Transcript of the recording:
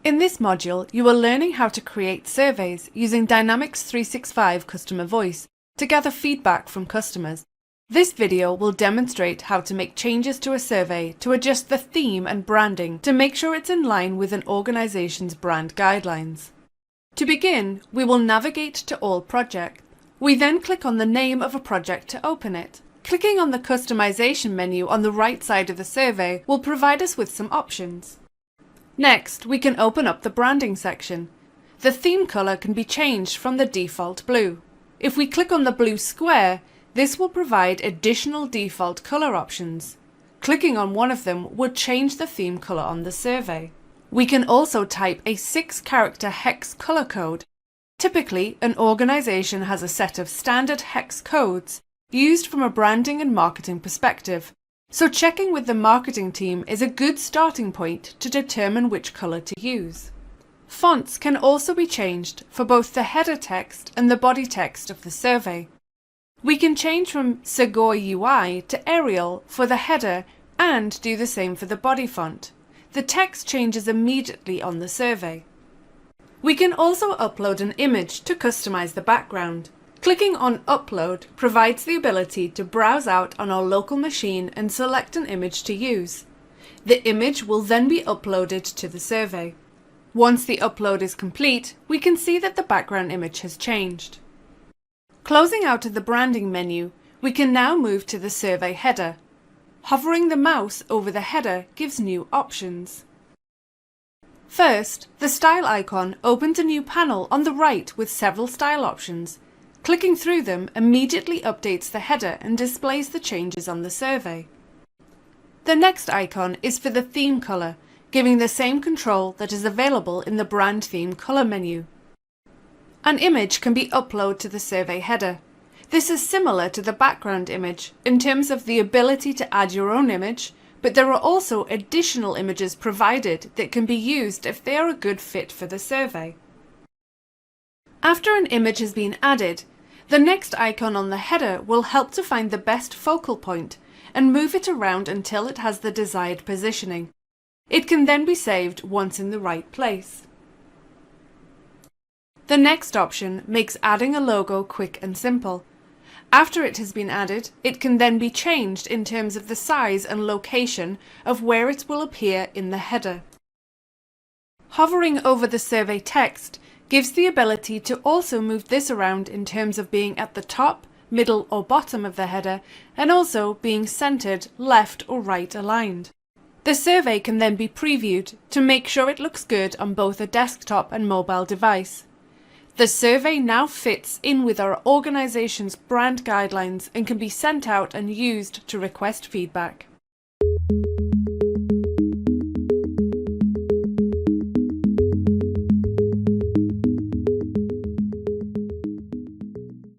In this module, you are learning how to create surveys using Dynamics 365 Customer Voice to gather feedback from customers. This video will demonstrate how to make changes to a survey to adjust the theme and branding to make sure it's in line with an organization's brand guidelines. To begin, we will navigate to All Projects. We then click on the name of a project to open it. Clicking on the Customization menu on the right side of the survey will provide us with some options. Next, we can open up the branding section. The theme color can be changed from the default blue. If we click on the blue square, this will provide additional default color options. Clicking on one of them would change the theme color on the survey. We can also type a 6-character hex color code. Typically, an organization has a set of standard hex codes used from a branding and marketing perspective. So checking with the marketing team is a good starting point to determine which color to use. Fonts can also be changed for both the header text and the body text of the survey. We can change from Segoi UI to Arial for the header and do the same for the body font. The text changes immediately on the survey. We can also upload an image to customize the background. Clicking on Upload provides the ability to browse out on our local machine and select an image to use. The image will then be uploaded to the survey. Once the upload is complete, we can see that the background image has changed. Closing out of the branding menu, we can now move to the survey header. Hovering the mouse over the header gives new options. First, the style icon opens a new panel on the right with several style options. Clicking through them immediately updates the header and displays the changes on the survey. The next icon is for the theme color, giving the same control that is available in the brand theme color menu. An image can be uploaded to the survey header. This is similar to the background image in terms of the ability to add your own image, but there are also additional images provided that can be used if they are a good fit for the survey. After an image has been added, the next icon on the header will help to find the best focal point and move it around until it has the desired positioning. It can then be saved once in the right place. The next option makes adding a logo quick and simple. After it has been added, it can then be changed in terms of the size and location of where it will appear in the header. Hovering over the survey text gives the ability to also move this around in terms of being at the top, middle or bottom of the header and also being centered, left or right aligned. The survey can then be previewed to make sure it looks good on both a desktop and mobile device. The survey now fits in with our organization's brand guidelines and can be sent out and used to request feedback.